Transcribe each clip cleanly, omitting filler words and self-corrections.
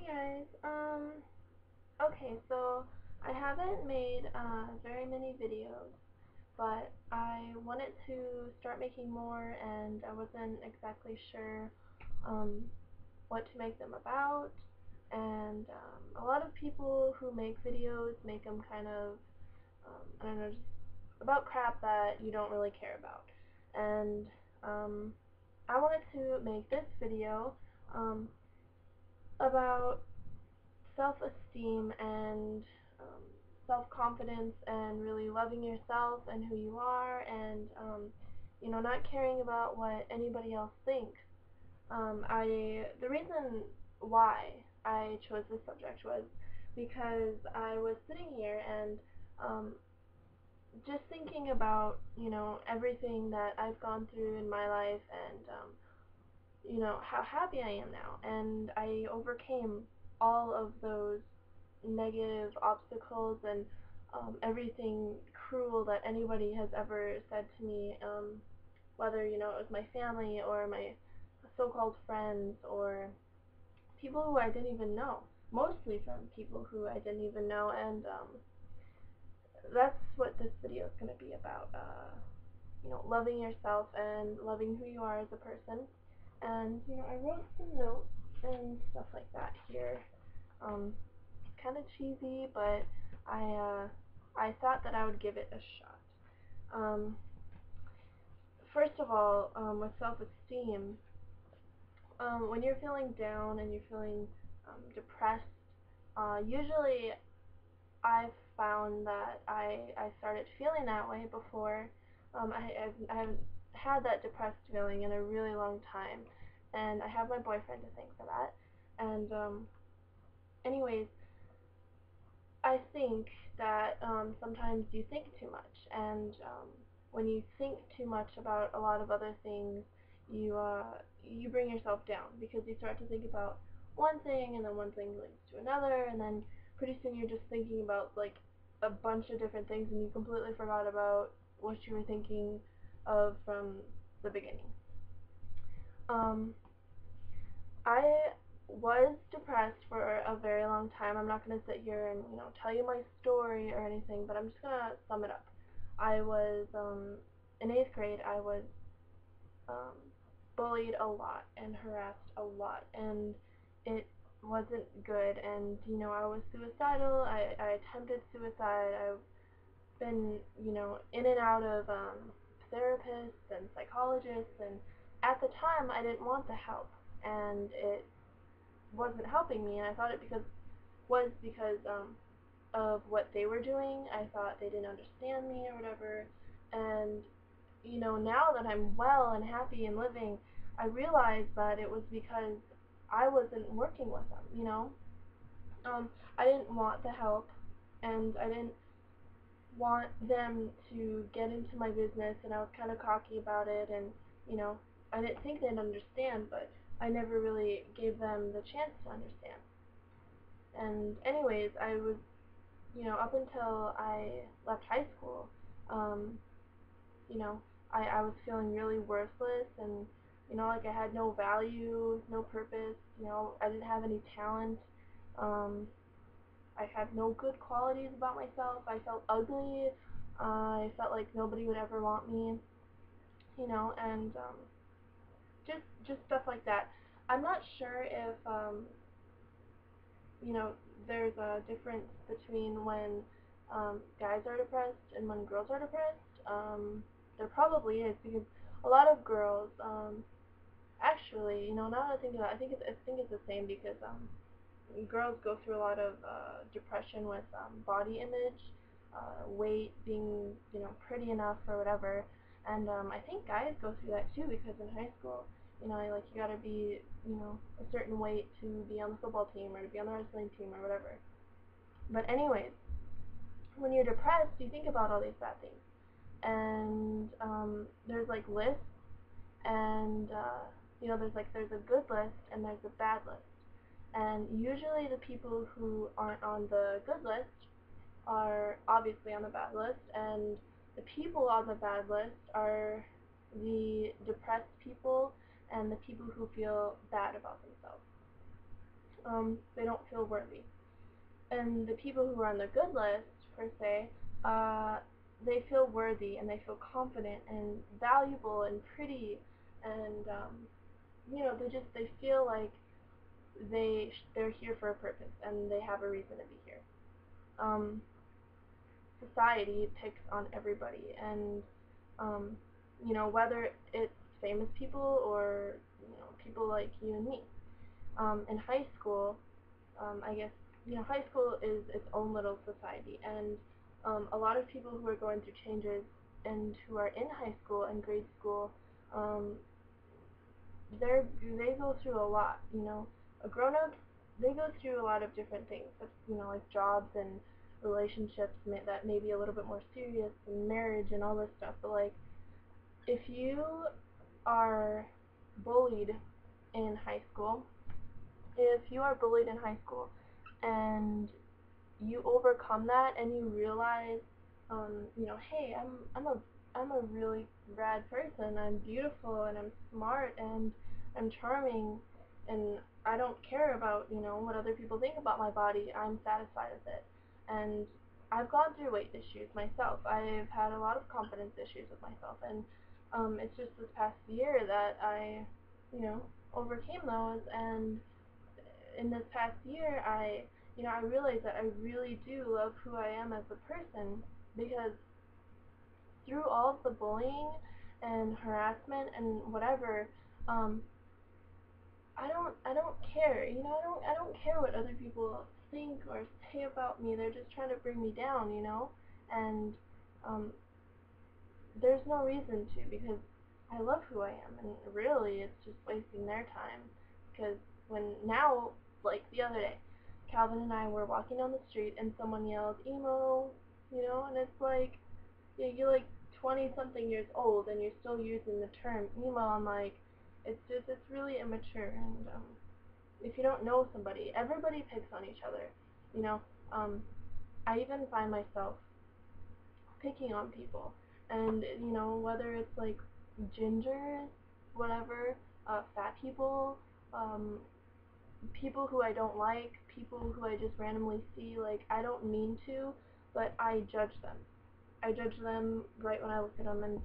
Hey guys. Okay, so I haven't made very many videos, but I wanted to start making more, and I wasn't exactly sure um, what to make them about. And a lot of people who make videos make them kind of, I don't know, just about crap that you don't really care about. And um, I wanted to make this video um, about self-esteem and um, self-confidence and really loving yourself and who you are and not caring about what anybody else thinks. The reason why I chose this subject was because I was sitting here and um, just thinking about everything that I've gone through in my life and how happy I am now, and I overcame all of those negative obstacles and everything cruel that anybody has ever said to me, whether it was my family or my so-called friends or people who I didn't even know, mostly from people who I didn't even know, and that's what this video is going to be about. Loving yourself and loving who you are as a person. And I wrote some notes and stuff like that here. Kind of cheesy, but I thought that I would give it a shot. Um, First of all, with self-esteem, when you're feeling down and you're feeling depressed, usually I've found that I started feeling that way before. I haven't had that depressed feeling in a really long time, and I have my boyfriend to thank for that. And anyways, I think that sometimes you think too much, and when you think too much about a lot of other things, you bring yourself down because you start to think about one thing, and then one thing leads to another, and then pretty soon you're just thinking about like a bunch of different things, and you completely forgot about what you were thinking of from the beginning. Um, I was depressed for a very long time. I'm not going to sit here and, tell you my story or anything, but I'm just going to sum it up. I was, in 8th grade, I was um, bullied a lot and harassed a lot, and it wasn't good, and, I was suicidal. I attempted suicide. I've been, in and out of therapists and psychologists, and at the time, I didn't want the help, and it wasn't helping me, and I thought it was because of what they were doing. I thought they didn't understand me or whatever, and now that I'm well and happy and living, I realize that it was because I wasn't working with them. Um, I didn't want the help, and I didn't want them to get into my business, and I was kind of cocky about it, and you know, I didn't think they'd understand, but I never really gave them the chance to understand. And anyways, I was, up until I left high school, um, you know, I was feeling really worthless and, like I had no value, no purpose, I didn't have any talent. Um, I had no good qualities about myself. I felt ugly. I felt like nobody would ever want me, and just stuff like that. I'm not sure if you know, there's a difference between when guys are depressed and when girls are depressed. There probably is because a lot of girls, actually, now that I think of it, I think it's the same because girls go through a lot of depression with body image, weight, being pretty enough or whatever, and I think guys go through that too because in high school, like you gotta be a certain weight to be on the football team or to be on the wrestling team or whatever. But anyways, when you're depressed, you think about all these bad things, and there's like lists, and there's a good list and there's a bad list. And usually the people who aren't on the good list are obviously on the bad list, and the people on the bad list are the depressed people and the people who feel bad about themselves. they don't feel worthy. And the people who are on the good list, per se, uh, they feel worthy and they feel confident and valuable and pretty, and they feel like they're here for a purpose and they have a reason to be here. Um, Society picks on everybody, and um, whether it's famous people or people like you and me. In high school, I guess high school is its own little society, and a lot of people who are going through changes and who are in high school and grade school, um, they go through a lot. Grown-ups, they go through a lot of different things, such like jobs and relationships that may be a little bit more serious, and marriage and all this stuff. But like, if you are bullied in high school, if you are bullied in high school and you overcome that and you realize, hey, I'm a really rad person. I'm beautiful and I'm smart and I'm charming, and I don't care about what other people think about my body. I'm satisfied with it. And I've gone through weight issues myself. I've had a lot of confidence issues with myself, and it's just this past year that I, overcame those. And in this past year, I realized that I really do love who I am as a person, because through all of the bullying and harassment and whatever, um, I don't care. I don't care what other people think or say about me. They're just trying to bring me down, and um, there's no reason to, because I love who I am, and really it's just wasting their time. Because like the other day, Calvin and I were walking down the street and someone yelled emo, and it's like, you're like 20 something years old and you're still using the term emo. I'm like, it's really immature. And if you don't know somebody, everybody picks on each other, you know. Um, I even find myself picking on people, and whether it's like gingers, whatever, fat people, um, people who I don't like, people who I just randomly see. Like, I don't mean to, but I judge them. I judge them right when I look at them, and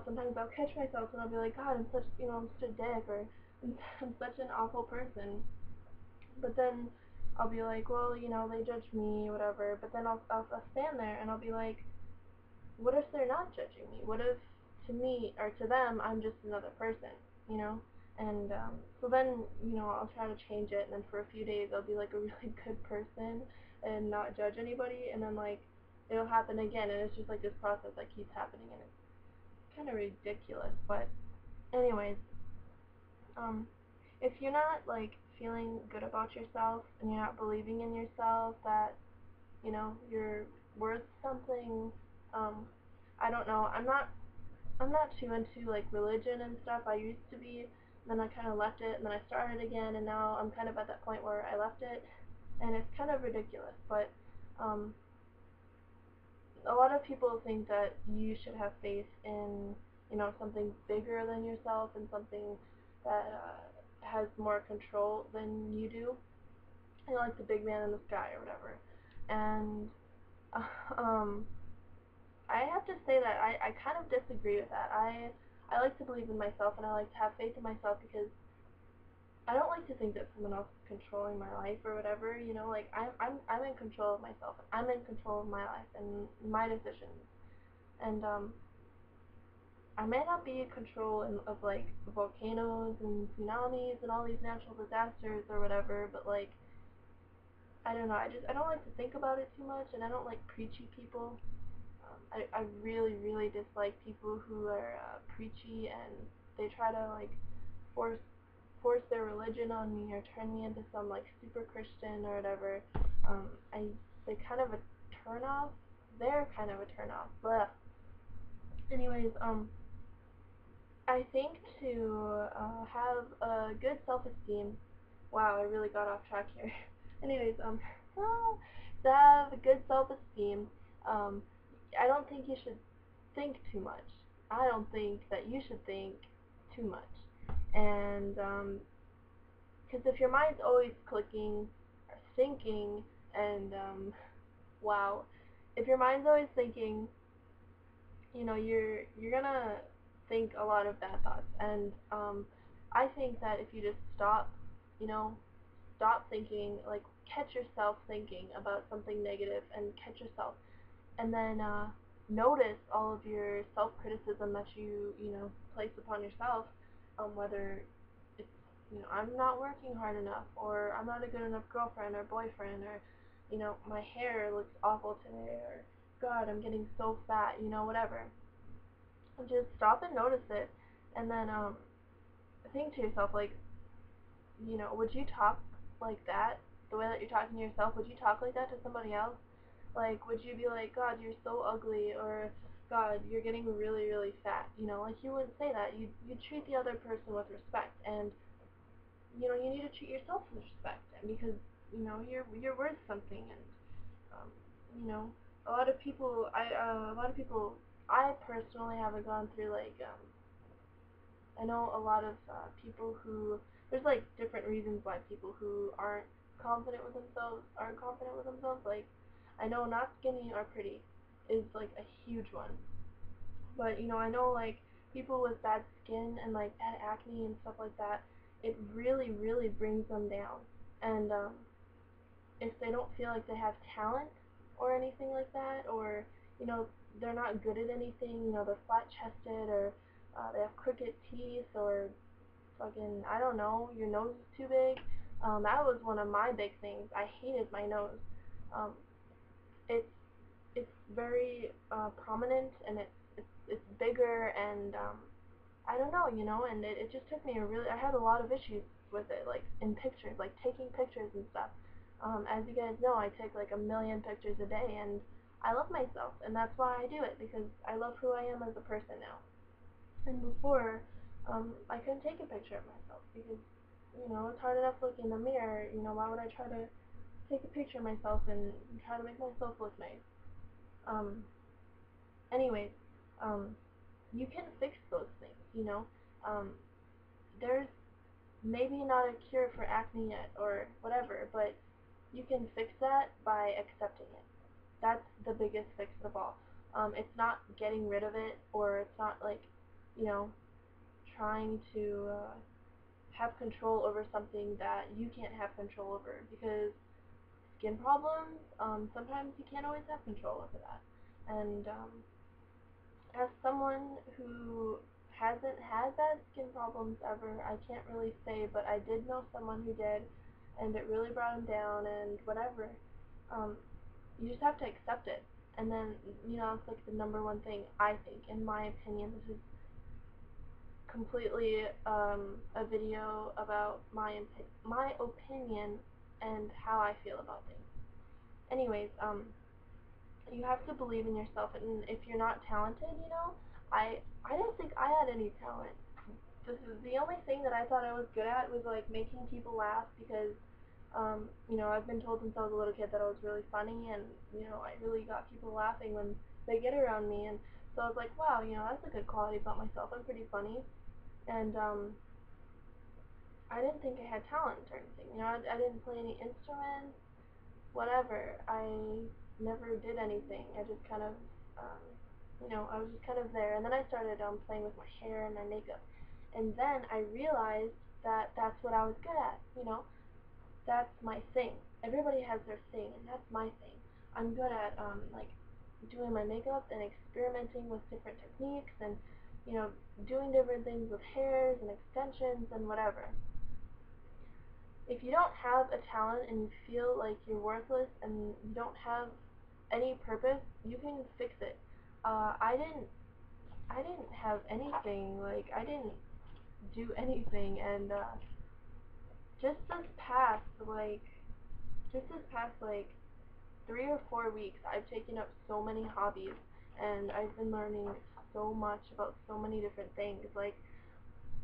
sometimes I'll catch myself and I'll be like, God, I'm such a dick, or I'm such an awful person. But then I'll be like, well, they judge me, whatever. But then I'll stand there and I'll be like, what if they're not judging me? What if to me or to them I'm just another person, you know? And so then, I'll try to change it, and then for a few days I'll be like a really good person and not judge anybody, and then like it'll happen again, and it's just like this process that keeps happening, and it's kind of ridiculous. But anyways, um, if you're not like feeling good about yourself and you're not believing in yourself that you're worth something, um, I don't know. I'm not too into like religion and stuff. I used to be, then I kind of left it, and then I started again, and now I'm kind of at that point where I left it, and it's kind of ridiculous. But um, a lot of people think that you should have faith in something bigger than yourself, and something that has more control than you do, like the big man in the sky or whatever. And um, I have to say that I kind of disagree with that. I like to believe in myself, and I like to have faith in myself, because I don't like to think that someone else is controlling my life or whatever. Like, I'm in control of myself. I'm in control of my life and my decisions. And I may not be in control of like volcanoes and tsunamis and all these natural disasters or whatever, but like, I don't know. I don't like to think about it too much, and I don't like preachy people. I really, really dislike people who are preachy, and they try to like force their religion on me or turn me into some like super Christian or whatever. I they kind of a turn off. They're kind of a turn off. Blah. Anyways, I think to have a good self-esteem. Wow, I really got off track here. Anyways, to have a good self-esteem, um, I don't think you should think too much. I don't think that you should think too much. And Because if your mind's always clicking or thinking, and wow, if your mind's always thinking, you're gonna think a lot of bad thoughts. And I think that if you just you know, stop thinking, like catch yourself thinking about something negative and catch yourself, and then notice all of your self-criticism that you place upon yourself, whether it's, I'm not working hard enough, or I'm not a good enough girlfriend or boyfriend, or, my hair looks awful today, or God, I'm getting so fat, whatever. And just stop and notice it, and then think to yourself, like, would you talk like that? The way that you're talking to yourself, would you talk like that to somebody else? Like, would you be like, God, you're so ugly, or God, you're getting really, really fat? Like, you wouldn't say that. You'd treat the other person with respect, and you need to treat yourself with respect, and because you're worth something, and um, you know, a lot of people, I personally haven't gone through like I know a lot of people who, there's like different reasons why people who aren't confident with themselves. Like, I know not skinny or pretty is like a huge one, but I know like people with bad skin and like bad acne and stuff like that, it really, really brings them down. And if they don't feel like they have talent or anything like that, or you know they're not good at anything, they're flat chested, or they have crooked teeth, or fucking, I don't know, your nose is too big. That was one of my big things. I hated my nose. Um, it's it's very prominent, and it's bigger, and I don't know, and it just took me I had a lot of issues with it, like in pictures, like taking pictures and stuff. As you guys know, I take like a million pictures a day, and I love myself, and that's why I do it, because I love who I am as a person now. And before, I couldn't take a picture of myself because, it's hard enough looking in the mirror. Why would I try to take a picture of myself and try to make myself look nice? Um, anyways, um, you can fix those things. Um, there's maybe not a cure for acne yet or whatever, but you can fix that by accepting it. That's the biggest fix of all. It's not getting rid of it, or it's not like, you know, trying to have control over something that you can't have control over, because skin problems, sometimes you can't always have control over that. And as someone who hasn't had bad skin problems ever, I can't really say, but I did know someone who did, and it really brought him down, and whatever. Um, you just have to accept it. And then, it's like the number one thing, I think, in my opinion. This is completely a video about my opinion and how I feel about things. Anyways, you have to believe in yourself, and if you're not talented, I didn't think I had any talent. This is the only thing that I thought I was good at, was like making people laugh, because I've been told since I was a little kid that I was really funny, and I really got people laughing when they get around me, and so I was like, wow, that's a good quality about myself. I'm pretty funny. And I didn't think I had talent or anything. I didn't play any instruments, whatever. I never did anything. I just kind of, um, I was just kind of there. And then I started playing with my hair and my makeup. And then I realized that that's what I was good at. That's my thing. Everybody has their thing, and that's my thing. I'm good at like doing my makeup and experimenting with different techniques, and doing different things with hairs and extensions and whatever. If you don't have a talent and you feel like you're worthless and you don't have any purpose, you can fix it. I didn't have anything. Like, I didn't do anything, and just this past like just this past like 3 or 4 weeks, I've taken up so many hobbies, and I've been learning so much about so many different things. Like,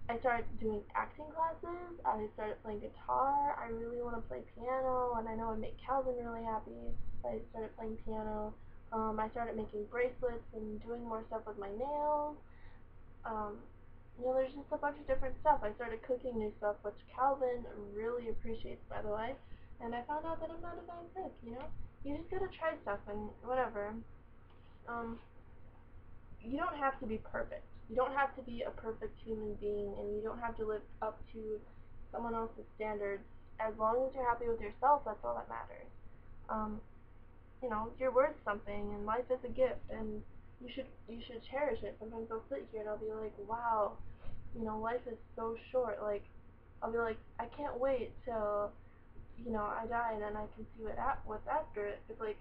I started doing acting classes, I started playing guitar, I really want to play piano, and I know I'd make Calvin really happy. I started playing piano. I started making bracelets and doing more stuff with my nails. Um, there's just a bunch of different stuff. I started cooking new stuff, which Calvin really appreciates, by the way, and I found out that I'm not a bad cook, You just gotta try stuff and whatever. Um, you don't have to be perfect. You don't have to be a perfect human being, and you don't have to live up to someone else's standards. As long as you're happy with yourself, that's all that matters. Um, you're worth something, and life is a gift, and you should cherish it. Sometimes I'll sit here and I'll be like, wow, life is so short. Like, I'll be like, I can't wait till, I die and then I can see what's after it. It's like,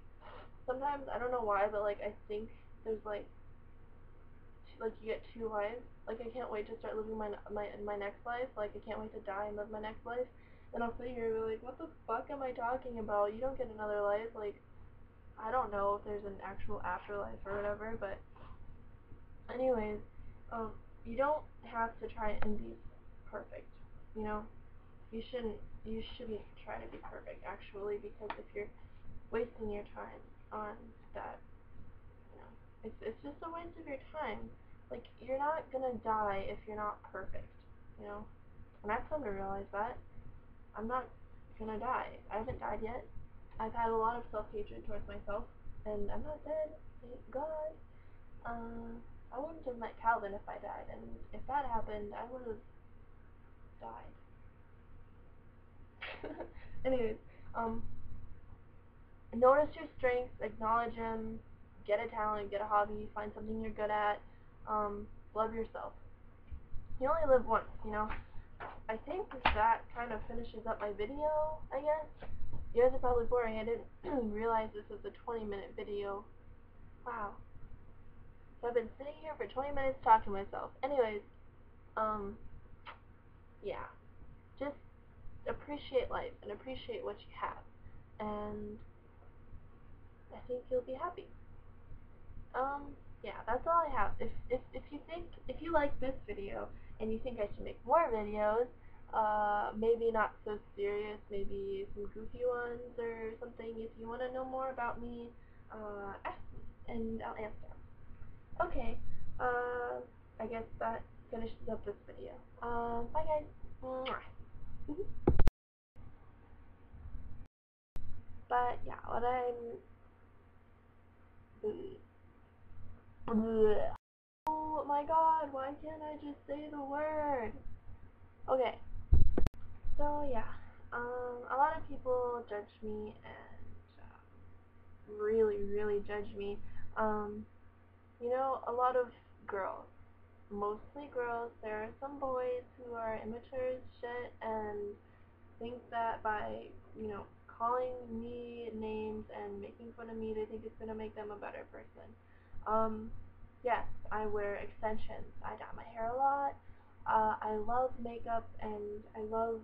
sometimes, I don't know why, but like, I think there's like you get two lives. Like, I can't wait to start living my next life. Like, I can't wait to die and live my next life. And I'll sit here and be like, what the fuck am I talking about? You don't get another life. Like, I don't know if there's an actual afterlife or whatever, but anyways, um, you don't have to try and be perfect, you know? You shouldn't try to be perfect, actually, because if you're wasting your time on that, you know, it's just a waste of your time. Like, you're not gonna die if you're not perfect, you know? And I've come to realize that. I'm not gonna die. I haven't died yet. I've had a lot of self-hatred towards myself, and I'm not dead, thank God. I wouldn't have met Calvin if I died, and if that happened, I would have died. Anyways, um, notice your strengths, acknowledge them, get a talent, get a hobby, find something you're good at, love yourself. You only live once, I think that kind of finishes up my video, I guess. You guys are probably boring. I didn't realize this was a 20-minute video. Wow. So I've been sitting here for 20 minutes talking to myself. Anyways, um, yeah. Just appreciate life and appreciate what you have. And I think you'll be happy. Yeah, that's all I have. If you like this video and you think I should make more videos, maybe not so serious, maybe some goofy ones or something. If you want to know more about me, ask me and I'll answer. Okay, I guess that finishes up this video. Bye guys. Mwah. But yeah, what I'm oh my god, why can't I just say the word? Okay, so yeah, a lot of people judge me and really, really judge me. Um, a lot of girls, mostly girls, there are some boys who are immature as shit and think that by, calling me names and making fun of me, they think it's gonna make them a better person. Yes, I wear extensions. I dye my hair a lot. I love makeup and I love,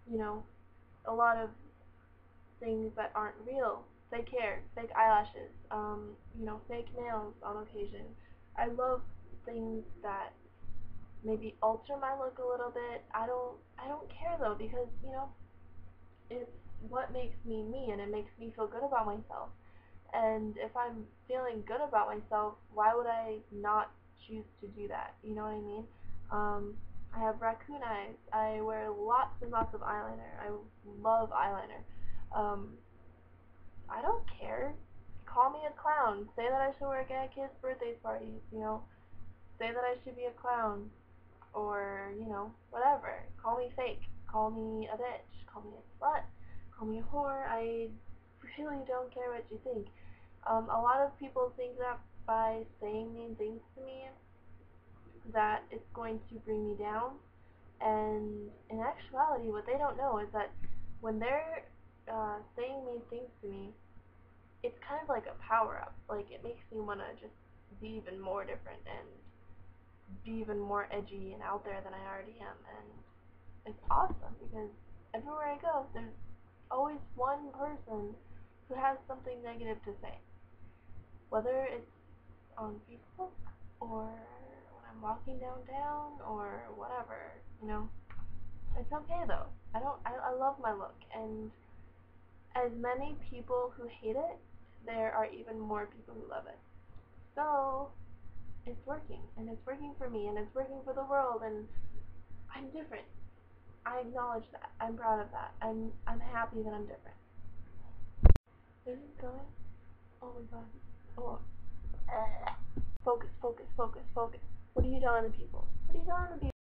you know, a lot of things that aren't real. Fake hair, fake eyelashes, fake nails on occasion. I love things that maybe alter my look a little bit. I don't care though because, it's what makes me me and it makes me feel good about myself. And if I'm feeling good about myself, why would I not choose to do that? You know what I mean? I have raccoon eyes. I wear lots and lots of eyeliner. I love eyeliner. Um, I don't care. Call me a clown. Say that I should work at kids' birthday parties, Say that I should be a clown. Or, whatever. Call me fake. Call me a bitch. Call me a slut. Call me a whore. I really don't care what you think. A lot of people think that by saying mean things to me, that it's going to bring me down. And in actuality, what they don't know is that when they're saying mean things to me, it's kind of like a power up. Like, it makes me want to just be even more different and be even more edgy and out there than I already am. And it's awesome because everywhere I go, there's always one person who has something negative to say. Whether it's on Facebook or when I'm walking downtown or whatever, It's okay though. I love my look, and as many people who hate it, there are even more people who love it. So, it's working, and it's working for me, and it's working for the world, and I'm different. I acknowledge that. I'm proud of that. I'm happy that I'm different. Is it going? Oh my god. Oh. Focus, focus, focus, focus. What are you telling the people? What are you telling the people?